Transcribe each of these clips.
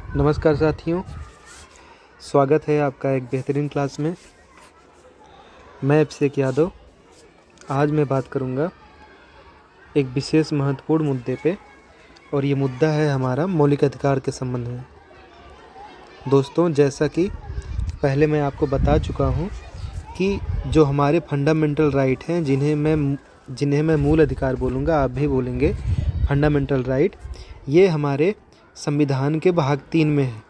नमस्कार साथियों, स्वागत है आपका एक बेहतरीन क्लास में। मैं अभिषेक यादव। आज मैं बात करूंगा एक विशेष महत्वपूर्ण मुद्दे पे, और ये मुद्दा है हमारा मौलिक अधिकार के संबंध में। दोस्तों, जैसा कि पहले मैं आपको बता चुका हूँ कि जो हमारे फंडामेंटल राइट हैं, जिन्हें मैं मूल अधिकार बोलूँगा, आप भी बोलेंगे फंडामेंटल राइट, ये हमारे संविधान के भाग 3 में है।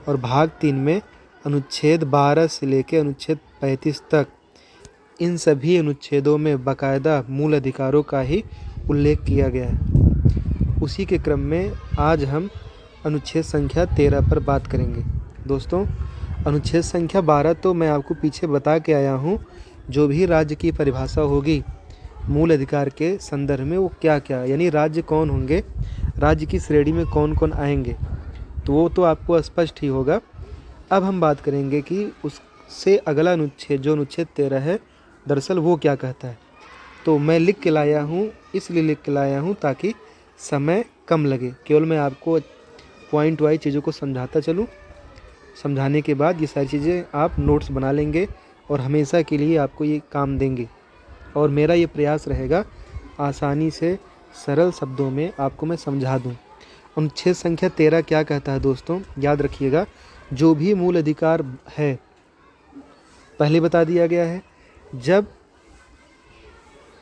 और भाग 3 में अनुच्छेद 12 से लेकर अनुच्छेद 35 तक, इन सभी अनुच्छेदों में बाकायदा मूल अधिकारों का ही उल्लेख किया गया है। उसी के क्रम में आज हम अनुच्छेद संख्या 13 पर बात करेंगे। दोस्तों, अनुच्छेद संख्या 12 तो मैं आपको पीछे बता के आया हूँ। जो भी राज्य की परिभाषा होगी मूल अधिकार के संदर्भ में, वो क्या क्या, यानी राज्य कौन होंगे, राज्य की श्रेणी में कौन कौन आएंगे, तो वो तो आपको स्पष्ट ही होगा। अब हम बात करेंगे कि उससे अगला अनुच्छेद, जो अनुच्छेद 13 है, दरअसल वो क्या कहता है। तो मैं लिख के लाया हूँ, इसलिए लिख के लाया हूँ ताकि समय कम लगे। केवल मैं आपको पॉइंट वाइज चीज़ों को समझाता चलूँ। समझाने के बाद ये सारी चीज़ें आप नोट्स बना लेंगे और हमेशा के लिए आपको ये काम देंगे। और मेरा ये प्रयास रहेगा आसानी से सरल शब्दों में आपको मैं समझा दूं। अनुच्छेद संख्या 13 क्या कहता है दोस्तों, याद रखिएगा। जो भी मूल अधिकार है, पहले बता दिया गया है, जब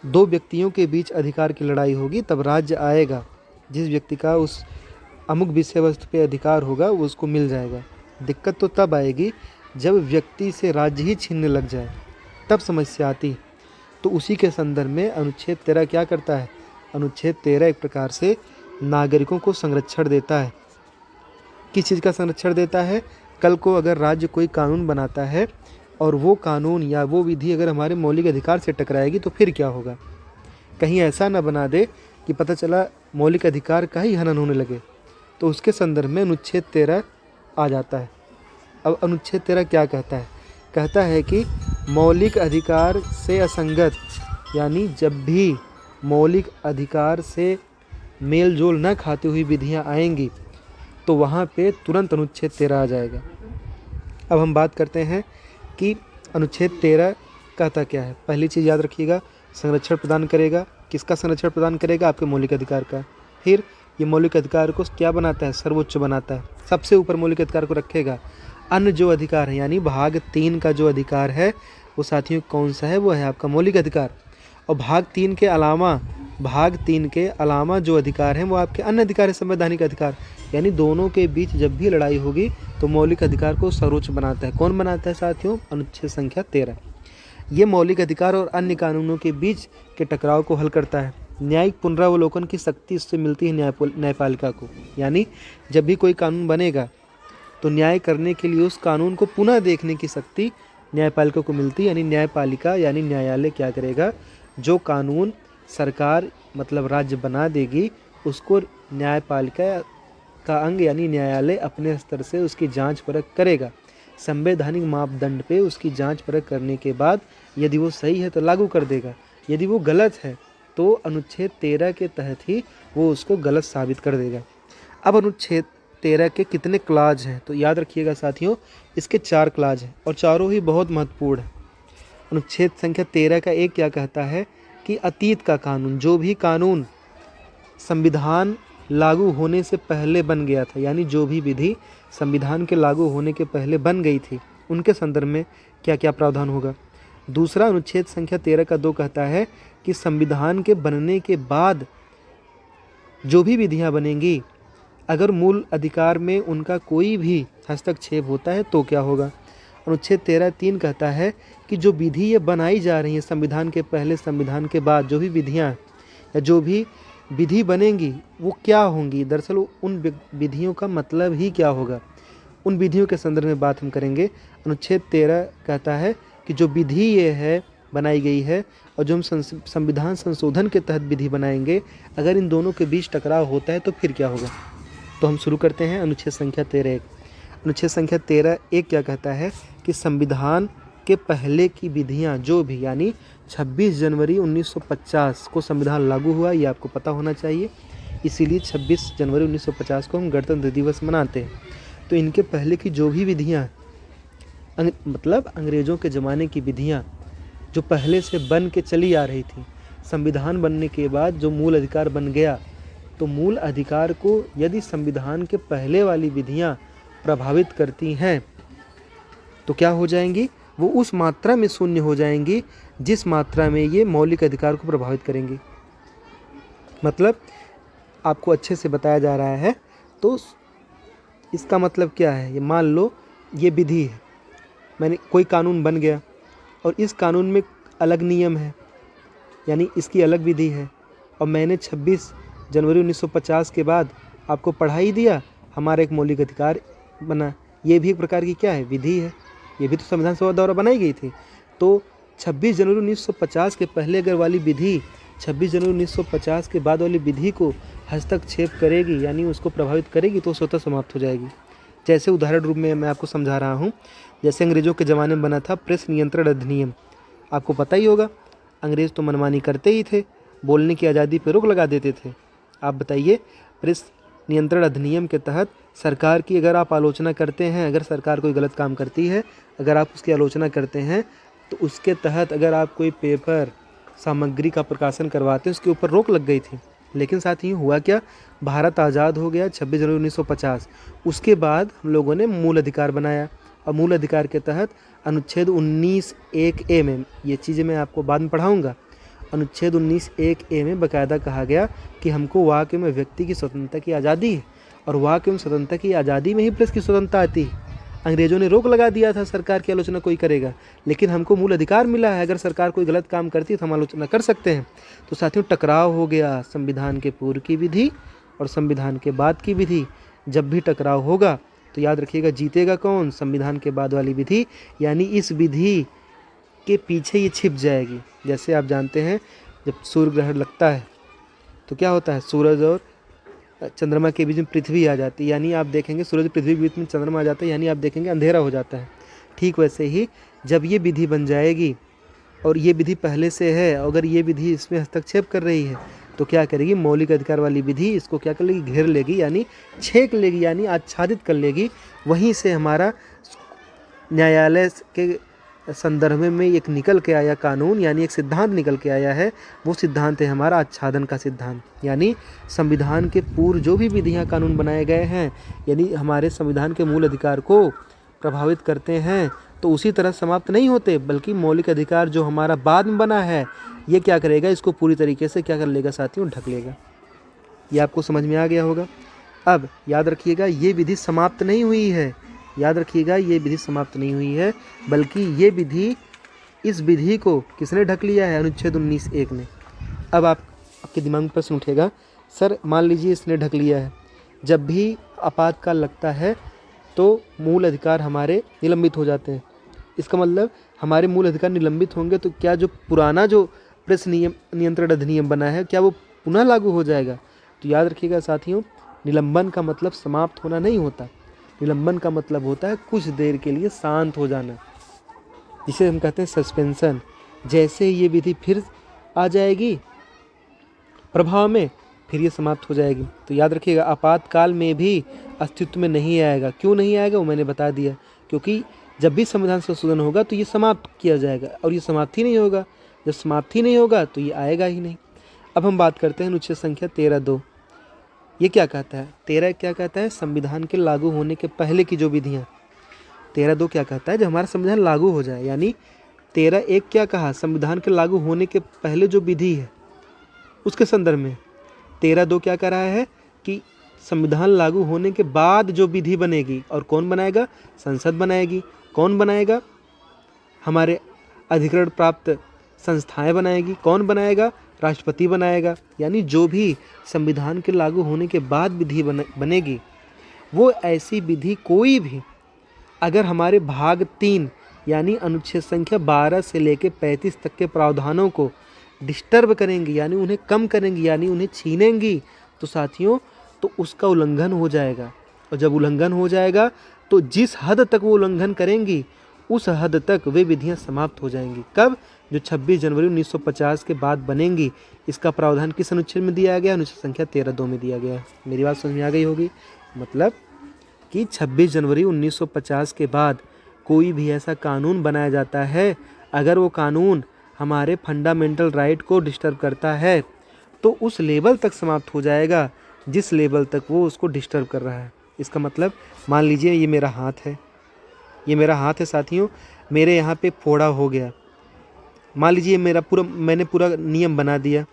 दो व्यक्तियों के बीच अधिकार की लड़ाई होगी तब राज्य आएगा। जिस व्यक्ति का उस अमुक विषय वस्तु पे अधिकार होगा वो उसको मिल जाएगा। दिक्कत तो तब आएगी जब व्यक्ति से राज्य ही छीनने लग जाए, तब समस्या आती। तो उसी के संदर्भ में अनुच्छेद 13 क्या करता है। अनुच्छेद 13 एक प्रकार से नागरिकों को संरक्षण देता है। किस चीज़ का संरक्षण देता है? कल को अगर राज्य कोई कानून बनाता है और वो कानून या वो विधि अगर हमारे मौलिक अधिकार से टकराएगी तो फिर क्या होगा। कहीं ऐसा ना बना दे कि पता चला मौलिक अधिकार का ही हनन होने लगे। तो उसके संदर्भ में अनुच्छेद 13 आ जाता है। अब अनुच्छेद 13 क्या कहता है? कहता है कि मौलिक अधिकार से असंगत, यानी जब भी मौलिक अधिकार से मेल जोल न खाती हुई विधियां आएंगी तो वहाँ पे तुरंत अनुच्छेद 13 आ जाएगा। अब हम बात करते हैं कि अनुच्छेद 13 कहता क्या है। पहली चीज़ याद रखिएगा, संरक्षण प्रदान करेगा। किसका संरक्षण प्रदान करेगा? आपके मौलिक अधिकार का। फिर ये मौलिक अधिकार को क्या बनाता है? सर्वोच्च बनाता है, सबसे ऊपर मौलिक अधिकार को रखेगा। अन्य जो अधिकार है, यानी भाग 3 का जो अधिकार है, वो साथियों कौन सा है? वो है आपका मौलिक अधिकार। और भाग 3 के अलावा जो अधिकार हैं वो आपके अन्य अधिकार है, संवैधानिक अधिकार। यानी दोनों के बीच जब भी लड़ाई होगी तो मौलिक अधिकार को सर्वोच्च बनाता है। कौन बनाता है साथियों? अनुच्छेद संख्या 13। ये मौलिक अधिकार और अन्य कानूनों के बीच के टकराव को हल करता है। न्यायिक पुनरावलोकन की शक्ति इससे मिलती है न्यायपालिका को। यानी जब भी कोई कानून बनेगा तो न्याय करने के लिए उस कानून को पुनः देखने की शक्ति न्यायपालिका को मिलती है। यानी न्यायपालिका यानी न्यायालय क्या करेगा? जो कानून सरकार मतलब राज्य बना देगी उसको न्यायपालिका का अंग यानी न्यायालय अपने स्तर से उसकी जांच परख करेगा। संवैधानिक मापदंड पे उसकी जांच परख करने के बाद यदि वो सही है तो लागू कर देगा, यदि वो गलत है तो अनुच्छेद 13 के तहत ही वो उसको गलत साबित कर देगा। अब अनुच्छेद 13 के कितने क्लाज हैं? तो याद रखिएगा साथियों, इसके 4 क्लाज हैं और चारों ही बहुत महत्वपूर्ण हैं। अनुच्छेद संख्या 13 का एक क्या कहता है कि अतीत का कानून, जो भी कानून संविधान लागू होने से पहले बन गया था, यानी जो भी विधि संविधान के लागू होने के पहले बन गई थी, उनके संदर्भ में क्या क्या प्रावधान होगा। दूसरा, अनुच्छेद संख्या 13 का 2 कहता है कि संविधान के बनने के बाद जो भी विधियां बनेंगी, अगर मूल अधिकार में उनका कोई भी हस्तक्षेप होता है तो क्या होगा। अनुच्छेद 13(3) कहता है कि जो विधि ये बनाई जा रही है संविधान के पहले, संविधान के बाद, जो भी विधियां या जो भी विधि बनेंगी वो क्या होंगी। दरअसल उन विधियों का मतलब ही क्या होगा, उन विधियों के संदर्भ में बात हम करेंगे। अनुच्छेद 13 कहता है कि जो विधि ये है बनाई गई है और जो हम संविधान संशोधन के तहत विधि बनाएंगे, अगर इन दोनों के बीच टकराव होता है तो फिर क्या होगा। तो हम शुरू करते हैं अनुच्छेद संख्या 13(1). अनुच्छेद संख्या 13(1) क्या कहता है कि संविधान के पहले की विधियां जो भी, यानी 26 जनवरी 1950 को संविधान लागू हुआ, ये आपको पता होना चाहिए। इसीलिए 26 जनवरी 1950 को हम गणतंत्र दिवस मनाते हैं। तो इनके पहले की जो भी विधियाँ मतलब अंग्रेज़ों के ज़माने की विधियाँ जो पहले से बन के चली आ रही थी, संविधान बनने के बाद जो मूल अधिकार बन गया, तो मूल अधिकार को यदि संविधान के पहले वाली विधियाँ प्रभावित करती हैं तो क्या हो जाएंगी, वो उस मात्रा में शून्य हो जाएंगी जिस मात्रा में ये मौलिक अधिकार को प्रभावित करेंगी। मतलब आपको अच्छे से बताया जा रहा है। तो इसका मतलब क्या है, ये मान लो ये विधि है, मैंने कोई कानून बन गया और इस कानून में अलग नियम है, यानी इसकी अलग विधि है, और मैंने 26 जनवरी 1950 के बाद आपको पढ़ा ही दिया, हमारा एक मौलिक अधिकार बना। ये भी एक प्रकार की क्या है, विधि है। ये भी तो संविधान सभा द्वारा बनाई गई थी। तो 26 जनवरी 1950 के पहले अगर वाली विधि 26 जनवरी 1950 के बाद वाली विधि को हस्तक्षेप करेगी, यानी उसको प्रभावित करेगी, तो स्वतः समाप्त हो जाएगी। जैसे उदाहरण रूप में मैं आपको समझा रहा हूँ, जैसे अंग्रेज़ों के ज़माने में बना था प्रेस नियंत्रण अधिनियम। आपको पता ही होगा, अंग्रेज़ तो मनमानी करते ही थे, बोलने की आज़ादी पर रोक लगा देते थे। आप बताइए, प्रेस नियंत्रण अधिनियम के तहत सरकार की अगर आप आलोचना करते हैं, अगर सरकार कोई गलत काम करती है, अगर आप उसकी आलोचना करते हैं, तो उसके तहत अगर आप कोई पेपर सामग्री का प्रकाशन करवाते हैं, उसके ऊपर रोक लग गई थी। लेकिन साथ ही हुआ क्या, भारत आज़ाद हो गया 26 जनवरी 1950। उसके बाद हम लोगों ने मूल अधिकार बनाया, और मूल अधिकार के तहत अनुच्छेद 19(1)(a) में, ये चीज़ें मैं आपको बाद में पढ़ाऊँगा, अनुच्छेद 19(1)(a) में बाकायदा कहा गया कि हमको वाक एवं व्यक्ति की स्वतंत्रता की आज़ादी है, और वाक एवं स्वतंत्रता की आज़ादी में ही प्रेस की स्वतंत्रता आती है। अंग्रेज़ों ने रोक लगा दिया था सरकार की आलोचना कोई करेगा, लेकिन हमको मूल अधिकार मिला है, अगर सरकार कोई गलत काम करती है तो हम आलोचना कर सकते हैं। तो साथियों, टकराव हो गया संविधान के पूर्व की विधि और संविधान के बाद की विधि। जब भी टकराव होगा तो याद रखिएगा, जीतेगा कौन, संविधान के बाद वाली विधि, यानी इस विधि के पीछे ये छिप जाएगी। जैसे आप जानते हैं, जब सूर्य ग्रहण लगता है तो क्या होता है, सूरज और चंद्रमा के बीच में पृथ्वी आ जाती है, यानी आप देखेंगे सूरज पृथ्वी के बीच में चंद्रमा आ जाता है, यानी आप देखेंगे अंधेरा हो जाता है। ठीक वैसे ही जब ये विधि बन जाएगी और ये विधि पहले से है, अगर ये विधि इसमें हस्तक्षेप कर रही है तो क्या करेगी, मौलिक अधिकार वाली विधि इसको क्या कर लेगी, घेर लेगी, यानी छेक लेगी, यानी आच्छादित कर लेगी। वहीं से हमारा न्यायालय के संदर्भ में एक निकल के आया कानून, यानी एक सिद्धांत निकल के आया है। वो सिद्धांत है हमारा आच्छादन का सिद्धांत, यानी संविधान के पूर्व जो भी विधियां कानून बनाए गए हैं, यानी हमारे संविधान के मूल अधिकार को प्रभावित करते हैं, तो उसी तरह समाप्त नहीं होते, बल्कि मौलिक अधिकार जो हमारा बाद में बना है, ये क्या करेगा, इसको पूरी तरीके से क्या कर लेगा साथियों, ढक लेगा। ये आपको समझ में आ गया होगा। अब याद रखिएगा, ये विधि समाप्त नहीं हुई है, याद रखिएगा, ये विधि समाप्त नहीं हुई है, बल्कि ये विधि, इस विधि को किसने ढक लिया है, अनुच्छेद 19(1) ने। अब आपके दिमाग में प्रश्न उठेगा, सर मान लीजिए इसने ढक लिया है, जब भी आपातकाल लगता है तो मूल अधिकार हमारे निलंबित हो जाते हैं। इसका मतलब हमारे मूल अधिकार निलंबित होंगे तो क्या जो पुराना जो प्रेस नियंत्रण अधिनियम बना है, क्या वो पुनः लागू हो जाएगा? तो याद रखिएगा साथियों, निलंबन का मतलब समाप्त होना नहीं होता। निलंबन का मतलब होता है कुछ देर के लिए शांत हो जाना, जिसे हम कहते हैं सस्पेंशन। जैसे ये विधि फिर आ जाएगी प्रभाव में, फिर ये समाप्त हो जाएगी। तो याद रखिएगा, आपातकाल में भी अस्तित्व में नहीं आएगा। क्यों नहीं आएगा वो मैंने बता दिया, क्योंकि जब भी संविधान संशोधन होगा तो ये समाप्त किया जाएगा, और ये समाप्त ही नहीं होगा। जब समाप्त ही नहीं होगा तो ये आएगा ही नहीं। अब हम बात करते हैं अनुच्छेद संख्या 13(2). ये क्या कहता है, 13 क्या कहता है, संविधान के लागू होने के पहले की जो विधियाँ। 13(2) क्या कहता है, जब हमारा संविधान लागू हो जाए, यानी 13(1) क्या कहा, संविधान के लागू होने के पहले जो विधि है उसके संदर्भ में। 13(2) क्या कह रहा है कि संविधान लागू होने के बाद जो विधि बनेगी, और कौन बनाएगा, संसद बनाएगी। कौन बनाएगा, हमारे अधिकरण प्राप्त संस्थाएं बनाएगी। कौन बनाएगा, राष्ट्रपति बनाएगा। यानी जो भी संविधान के लागू होने के बाद विधि बनेगी, वो ऐसी विधि कोई भी अगर हमारे भाग 3 यानी अनुच्छेद संख्या 12 से लेकर 35 तक के प्रावधानों को डिस्टर्ब करेंगी, यानी उन्हें कम करेंगी, यानी उन्हें छीनेंगी, तो साथियों तो उसका उल्लंघन हो जाएगा। और जब उल्लंघन हो जाएगा तो जिस हद तक वो उल्लंघन करेंगी, उस हद तक वे विधियां समाप्त हो जाएंगी। कब, जो 26 जनवरी 1950 के बाद बनेंगी, इसका प्रावधान किस अनुच्छेद में दिया गया? अनुच्छेद संख्या 13(2) में दिया गया है। मेरी बात समझ में आ गई होगी। मतलब कि 26 जनवरी 1950 के बाद कोई भी ऐसा कानून बनाया जाता है, अगर वो कानून हमारे फंडामेंटल राइट को डिस्टर्ब करता है तो उस लेवल तक समाप्त हो जाएगा जिस लेवल तक वो उसको डिस्टर्ब कर रहा है। इसका मतलब मान लीजिए ये मेरा हाथ है, ये मेरा हाथ है साथियों, मेरे यहाँ पे फोड़ा हो गया। मान लीजिए मैंने पूरा नियम बना दिया,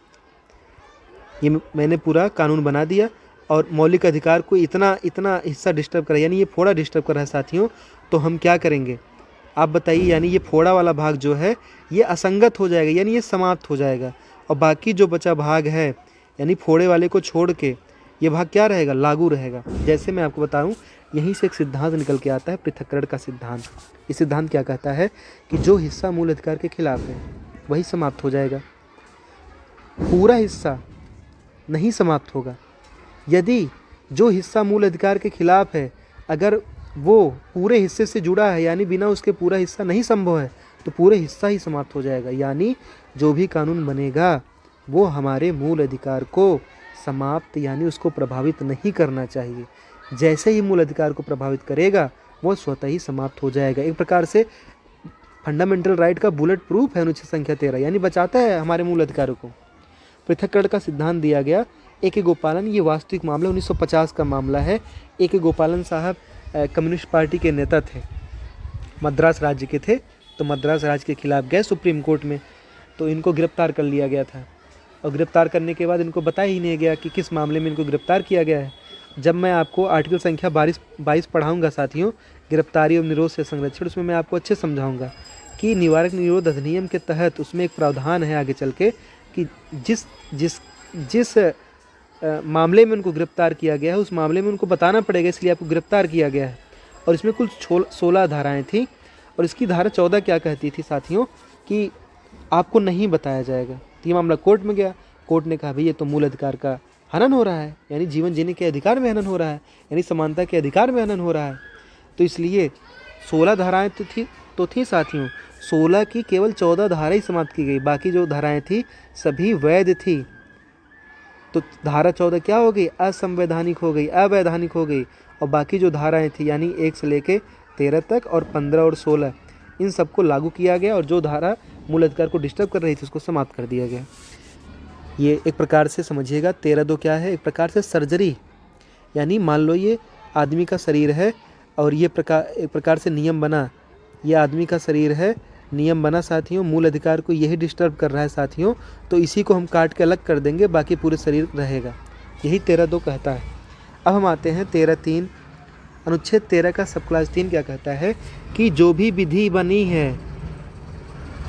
ये मैंने पूरा कानून बना दिया और मौलिक अधिकार को इतना हिस्सा डिस्टर्ब करा, यानी ये फोड़ा डिस्टर्ब कर रहा है साथियों। तो हम क्या करेंगे आप बताइए? यानी ये फोड़ा वाला भाग जो है ये असंगत हो जाएगा, यानी ये समाप्त हो जाएगा, और बाकी जो बचा भाग है यानी फोड़े वाले को छोड़ के ये भाग क्या रहेगा? लागू रहेगा। जैसे मैं आपको बताऊं, यहीं से एक सिद्धांत निकल के आता है, पृथक्करण का सिद्धांत। ये सिद्धांत क्या कहता है कि जो हिस्सा मूल अधिकार के खिलाफ है वही समाप्त हो जाएगा, पूरा हिस्सा नहीं समाप्त होगा। यदि जो हिस्सा मूल अधिकार के खिलाफ है अगर वो पूरे हिस्से से जुड़ा है, यानी बिना उसके पूरा हिस्सा नहीं संभव है, तो पूरे हिस्सा ही समाप्त हो जाएगा। यानी जो भी कानून बनेगा वो हमारे मूल अधिकार को समाप्त यानी उसको प्रभावित नहीं करना चाहिए। जैसे ही मूल अधिकार को प्रभावित करेगा वो स्वतः ही समाप्त हो जाएगा। एक प्रकार से फंडामेंटल राइट का बुलेट प्रूफ है अनुच्छेद संख्या 13, यानी बचाता है हमारे मूल अधिकारों को। पृथक्करण का सिद्धांत दिया गया A.K. गोपालन, ये वास्तविक मामला 1950 का मामला है। A.K. गोपालन साहब कम्युनिस्ट पार्टी के नेता थे, मद्रास राज्य के थे, तो मद्रास राज्य के खिलाफ गए सुप्रीम कोर्ट में, तो इनको गिरफ्तार कर लिया गया था। और गिरफ्तार करने के बाद इनको बताया ही नहीं गया कि किस मामले में इनको गिरफ्तार किया गया है। जब मैं आपको आर्टिकल संख्या 22 पढ़ाऊँगा साथियों, गिरफ्तारी और निरोध से संरक्षण, उसमें मैं आपको अच्छे समझाऊँगा कि निवारक निरोध अधिनियम के तहत उसमें एक प्रावधान है आगे चल के कि जिस मामले में उनको गिरफ्तार किया गया है उस मामले में उनको बताना पड़ेगा, इसलिए आपको गिरफ्तार किया गया है। और इसमें कुल 16 धाराएं थी, और इसकी धारा 14 क्या कहती थी साथियों कि आपको नहीं बताया जाएगा। तो ये मामला कोर्ट में गया, कोर्ट ने कहा भाई ये तो मूल अधिकार का हनन हो रहा है, यानी जीवन जीने के अधिकार में हनन हो रहा है, यानी समानता के अधिकार में हनन हो रहा है। तो इसलिए 16 धाराएँ तो थी साथियों, 16 की केवल 14 धाराएँ ही समाप्त की गई, बाकी जो धाराएँ थी सभी वैध थी। तो धारा 14 क्या हो गई? असंवैधानिक हो गई, अवैधानिक हो गई। और बाकी जो धाराएं थी यानी 1 से लेके 13 तक और 15 और 16 इन सबको लागू किया गया, और जो धारा मूल अधिकार को डिस्टर्ब कर रही थी उसको समाप्त कर दिया गया। ये एक प्रकार से समझिएगा 13(2) क्या है? एक प्रकार से सर्जरी, यानी मान लो ये आदमी का शरीर है और ये एक प्रकार से नियम बना, ये आदमी का शरीर है, नियम बना साथियों, मूल अधिकार को यही डिस्टर्ब कर रहा है साथियों, तो इसी को हम काट के अलग कर देंगे, बाकी पूरे शरीर रहेगा। यही 13(2) कहता है। अब हम आते हैं 13(3). अनुच्छेद 13 का सब क्लास 3 क्या कहता है कि जो भी विधि बनी है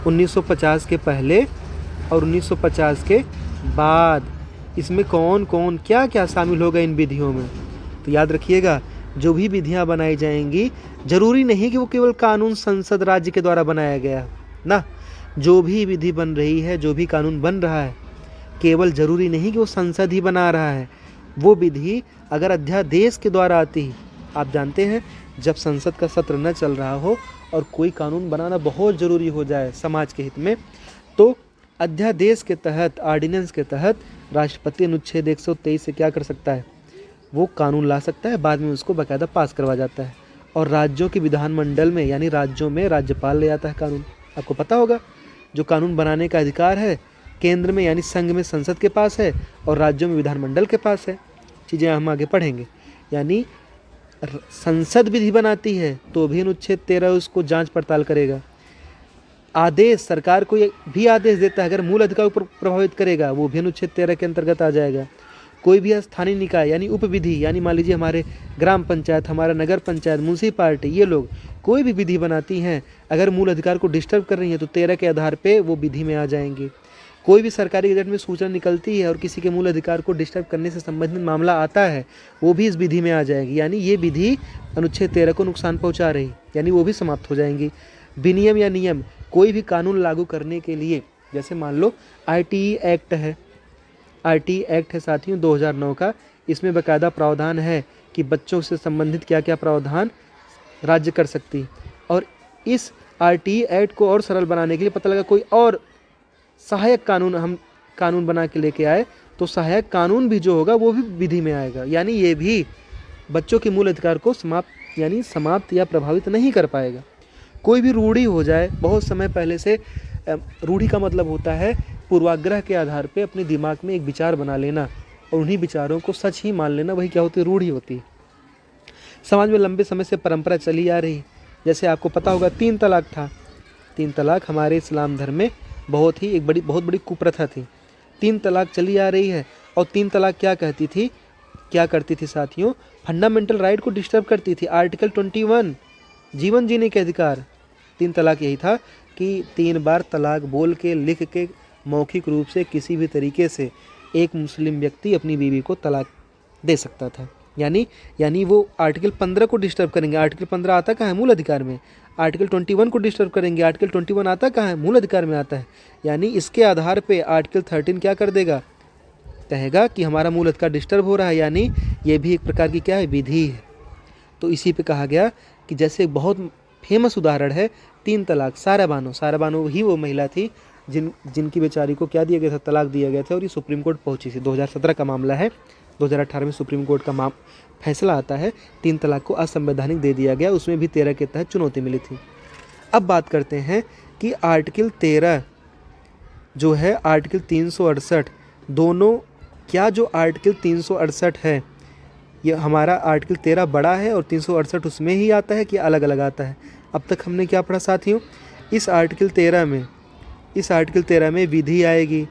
1950 के पहले और 1950 के बाद, इसमें कौन कौन क्या क्या शामिल होगा इन विधियों में। तो याद रखिएगा, जो भी विधियां बनाई जाएंगी जरूरी नहीं कि वो केवल कानून संसद राज्य के द्वारा बनाया गया ना, जो भी विधि बन रही है, जो भी कानून बन रहा है, केवल जरूरी नहीं कि वो संसद ही बना रहा है। वो विधि अगर अध्यादेश के द्वारा आती है, आप जानते हैं जब संसद का सत्र न चल रहा हो और कोई कानून बनाना बहुत ज़रूरी हो जाए समाज के हित में, तो अध्यादेश के तहत, ऑर्डिनेंस के तहत राष्ट्रपति अनुच्छेद 123 से क्या कर सकता है? वो कानून ला सकता है, बाद में उसको बाकायदा पास करवा जाता है। और राज्यों के विधानमंडल में यानी राज्यों में राज्यपाल ले आता है कानून। आपको पता होगा जो कानून बनाने का अधिकार है केंद्र में यानी संघ में संसद के पास है और राज्यों में विधानमंडल के पास है। चीज़ें हम आगे पढ़ेंगे। यानी संसद विधि बनाती है तो भी अनुच्छेद 13 उसको जांच पड़ताल करेगा। आदेश सरकार को भी आदेश देता है, अगर मूल अधिकार को प्रभावित करेगा वो भी अनुच्छेद 13 के अंतर्गत आ जाएगा। कोई भी स्थानीय निकाय यानी उप विधि, यानी मान लीजिए हमारे ग्राम पंचायत, हमारा नगर पंचायत, म्यूनसिपालिटी, ये लोग कोई भी विधि बनाती हैं, अगर मूल अधिकार को डिस्टर्ब कर रही हैं तो 13 के आधार पे वो विधि में आ जाएंगे। कोई भी सरकारी गजट में सूचना निकलती है और किसी के मूल अधिकार को डिस्टर्ब करने से संबंधित मामला आता है, वो भी इस विधि में आ जाएगी। यानी ये विधि अनुच्छेद 13 को नुकसान पहुँचा रही, यानी वो भी समाप्त हो जाएंगी। विनियम या नियम, कोई भी कानून लागू करने के लिए, जैसे मान लो RTE एक्ट है, RTE एक्ट है साथियों 2009 का, इसमें बाकायदा प्रावधान है कि बच्चों से संबंधित क्या क्या प्रावधान राज्य कर सकती। और इस RT एक्ट को और सरल बनाने के लिए पता लगा कोई और सहायक कानून हम कानून बना के लेके आए, तो सहायक कानून भी जो होगा वो भी विधि में आएगा, यानी ये भी बच्चों के मूल अधिकार को समाप्त या प्रभावित नहीं कर पाएगा। कोई भी रूढ़ी हो जाए, बहुत समय पहले से रूढ़ी का मतलब होता है पूर्वाग्रह के आधार पे अपने दिमाग में एक विचार बना लेना और उन्हीं विचारों को सच ही मान लेना, वही क्या होती है, रूढ़ी होती है। समाज में लंबे समय से परंपरा चली आ रही, जैसे आपको पता होगा 3 तलाक था। 3 तलाक हमारे इस्लाम धर्म में बहुत बड़ी कुप्रथा थी। 3 तलाक चली आ रही है और 3 तलाक क्या करती थी साथियों, फंडामेंटल राइट को डिस्टर्ब करती थी। आर्टिकल 21 जीवन जीने के अधिकार, 3 तलाक यही था कि 3 बार तलाक बोल के, लिख के, मौखिक रूप से किसी भी तरीके से एक मुस्लिम व्यक्ति अपनी बीवी को तलाक दे सकता था। यानी वो आर्टिकल 15 को डिस्टर्ब करेंगे। आर्टिकल 15 आता कहाँ है, मूल अधिकार में। आर्टिकल 21 को डिस्टर्ब करेंगे। आर्टिकल 21 आता कहाँ है, मूल अधिकार में आता है। यानी इसके आधार पे आर्टिकल 13 क्या कर देगा, कहेगा कि हमारा मूल अधिकार डिस्टर्ब हो रहा है, यानी ये भी एक प्रकार की क्या है, विधि है। तो इसी पे कहा गया कि जैसे बहुत फेमस उदाहरण है 3 तलाक। सारा बानो ही वो महिला थी जिनकी बेचारी को क्या दिया गया था, तलाक दिया गया था, और ये सुप्रीम कोर्ट पहुंची थी। 2017 का मामला है। 2018 में सुप्रीम कोर्ट का फैसला आता है, 3 तलाक को असंवैधानिक दे दिया गया। उसमें भी 13 के तहत चुनौती मिली थी। अब बात करते हैं कि आर्टिकल 13 जो है, आर्टिकल 368, दोनों क्या जो आर्टिकल 368 है, ये हमारा आर्टिकल 13 बड़ा है और 368 उसमें ही आता है कि अलग अलग आता है। अब तक हमने क्या पढ़ा साथियों, इस आर्टिकल 13 में विधि आएगी।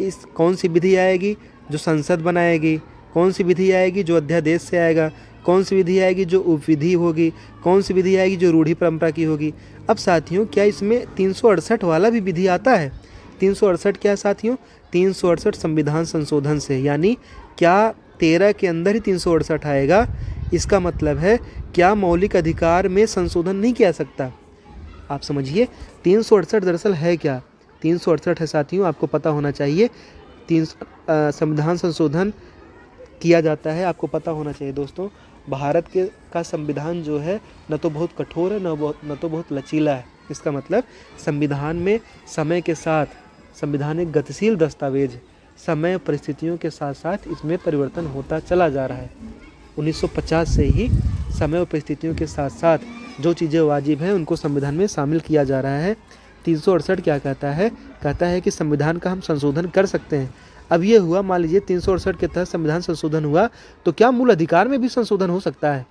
इस कौन सी विधि आएगी, जो संसद बनाएगी। कौन सी विधि आएगी, जो अध्यादेश से आएगा। कौन सी विधि आएगी, जो उपविधि होगी। कौन सी विधि आएगी, जो रूढ़ी परंपरा की होगी। अब साथियों क्या इसमें 368 वाला भी विधि आता है। 368 क्या है साथियों, 368 संविधान संशोधन से, यानी क्या 13 के अंदर ही 368 आएगा। इसका मतलब है क्या मौलिक अधिकार में संशोधन नहीं किया सकता। आप समझिए 368 दरअसल है क्या, 368 है साथियों, आपको पता होना चाहिए। संविधान संशोधन किया जाता है, आपको पता होना चाहिए दोस्तों। भारत का संविधान जो है न तो बहुत कठोर है न तो बहुत लचीला है। इसका मतलब संविधान में समय के साथ, संविधान एक गतिशील दस्तावेज, समय परिस्थितियों के साथ साथ इसमें परिवर्तन होता चला जा रहा है। 1950 से ही समय और परिस्थितियों के साथ साथ जो चीज़ें वाजिब हैं उनको संविधान में शामिल किया जा रहा है। 368 क्या कहता है कि संविधान का हम संशोधन कर सकते हैं। अब ये हुआ, मान लीजिए 368 के तहत संविधान संशोधन हुआ, तो क्या मूल अधिकार में भी संशोधन हो सकता है?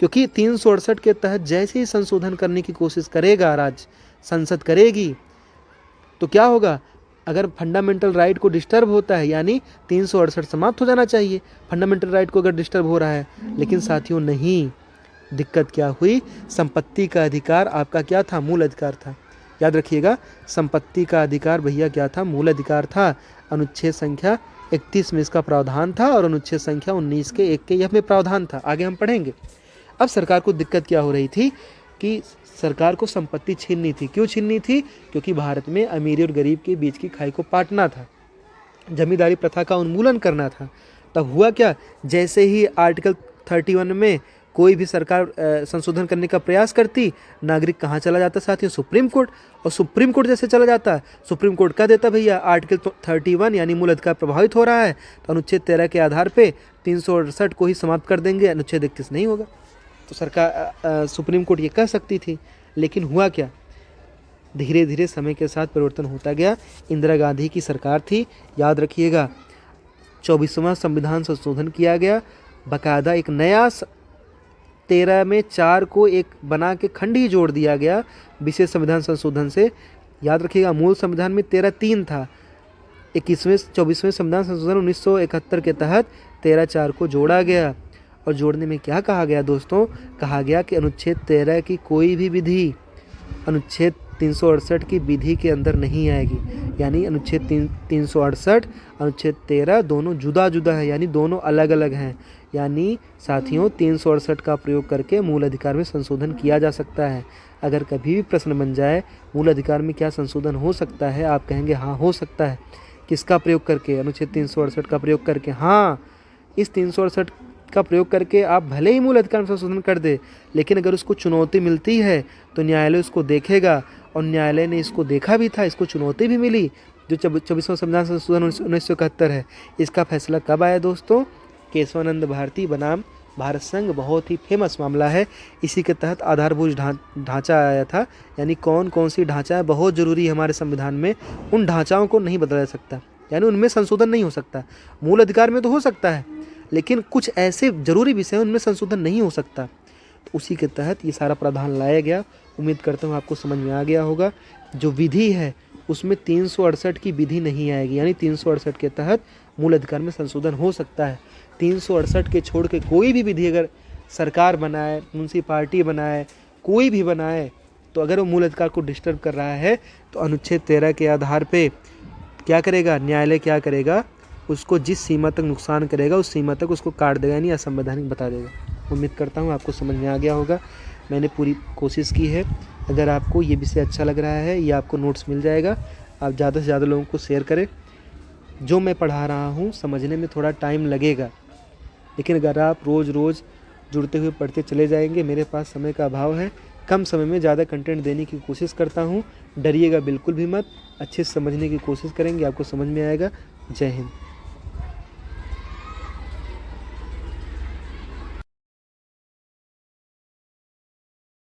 क्योंकि 368 के तहत जैसे ही संशोधन करने की कोशिश करेगा राज्य, संसद करेगी, तो क्या होगा, अगर फंडामेंटल राइट को डिस्टर्ब होता है, यानी 368 समाप्त हो जाना चाहिए फंडामेंटल राइट को अगर डिस्टर्ब हो रहा है। लेकिन साथियों नहीं, दिक्कत क्या हुई, संपत्ति का अधिकार आपका क्या था, मूल अधिकार था। याद रखिएगा, संपत्ति का अधिकार भैया क्या था, मूल अधिकार था। अनुच्छेद संख्या 31 में इसका प्रावधान था और अनुच्छेद संख्या 19 के 1 के यह में प्रावधान था। आगे हम पढ़ेंगे। अब सरकार को दिक्कत क्या हो रही थी कि सरकार को संपत्ति छीननी थी। क्यों छीननी थी? क्योंकि भारत में अमीर और गरीब के बीच की खाई को पाटना था, जमींदारी प्रथा का उन्मूलन करना था। तब हुआ क्या, जैसे ही आर्टिकल 31 में कोई भी सरकार संशोधन करने का प्रयास करती, नागरिक कहाँ चला जाता साथियों, सुप्रीम कोर्ट। और सुप्रीम कोर्ट जैसे चला जाता, सुप्रीम कोर्ट कह देता भैया आर्टिकल 31 यानी मूल अधिकार प्रभावित हो रहा है, तो अनुच्छेद 13 के आधार पे 368 को ही समाप्त कर देंगे, अनुच्छेद 31 नहीं होगा। तो सरकार सुप्रीम कोर्ट ये कह सकती थी। लेकिन हुआ क्या, धीरे धीरे समय के साथ परिवर्तन होता गया। इंदिरा गांधी की सरकार थी, याद रखिएगा, 24वां संविधान संशोधन किया गया। बाकायदा एक नया 13 में 4 को एक बना के खंड ही जोड़ दिया गया विशेष संविधान संशोधन से। याद रखिएगा, मूल संविधान में 13(3) था। 24वें संविधान संशोधन 1971 के तहत 13(4) को जोड़ा गया। और जोड़ने में क्या कहा गया दोस्तों, कहा गया कि अनुच्छेद 13 की कोई भी विधि अनुच्छेद 368 की विधि के अंदर नहीं आएगी। यानी अनुच्छेद 368 अनुच्छेद 13 दोनों जुदा जुदा है, यानी दोनों अलग अलग हैं। यानी साथियों 368 का प्रयोग करके मूल अधिकार में संशोधन किया जा सकता है। अगर कभी भी प्रश्न बन जाए मूल अधिकार में क्या संशोधन हो सकता है, आप कहेंगे हाँ हो सकता है। किसका प्रयोग करके? अनुच्छेद 368 का प्रयोग करके। हाँ, इस 368 इसका प्रयोग करके आप भले ही मूल अधिकार में संशोधन कर दे, लेकिन अगर उसको चुनौती मिलती है तो न्यायालय उसको देखेगा, और न्यायालय ने इसको देखा भी था, इसको चुनौती भी मिली। जो 24वां संविधान संशोधन 1971 है, इसका फैसला कब आया दोस्तों? केशवानंद भारती बनाम भारत संघ, बहुत ही फेमस मामला है। इसी के तहत आधारभूत ढांचा आया था, यानी कौन कौन सी ढांचा है बहुत ज़रूरी है हमारे संविधान में, उन ढांचाओं को नहीं बदला जा सकता, यानी उनमें संशोधन नहीं हो सकता। मूल अधिकार में तो हो सकता है, लेकिन कुछ ऐसे जरूरी विषय हैं उनमें संशोधन नहीं हो सकता। तो उसी के तहत ये सारा प्रावधान लाया गया। उम्मीद करता हूँ आपको समझ में आ गया होगा। जो विधि है उसमें 368 की विधि नहीं आएगी, यानी 368 के तहत मूल अधिकार में संशोधन हो सकता है। 368 के छोड़ के कोई भी विधि अगर सरकार बनाए, म्यूनसिपाल्टी बनाए, कोई भी बनाए, तो अगर वो मूल अधिकार को डिस्टर्ब कर रहा है तो अनुच्छेद 13 के आधार पे क्या करेगा न्यायालय? क्या करेगा? उसको जिस सीमा तक नुकसान करेगा उस सीमा तक उसको काट देगा, यानी असंवैधानिक बता देगा। उम्मीद करता हूँ आपको समझ में आ गया होगा। मैंने पूरी कोशिश की है। अगर आपको ये विषय अच्छा लग रहा है या आपको नोट्स मिल जाएगा, आप ज़्यादा से ज़्यादा लोगों को शेयर करें। जो मैं पढ़ा रहा हूँ समझने में थोड़ा टाइम लगेगा, लेकिन अगर आप रोज़ रोज़ जुड़ते हुए पढ़ते चले जाएंगे, मेरे पास समय का अभाव है, कम समय में ज़्यादा कंटेंट देने की कोशिश करता हूँ। डरिएगा बिल्कुल भी मत, अच्छे से समझने की कोशिश करेंगे, आपको समझ में आएगा। जय हिंद।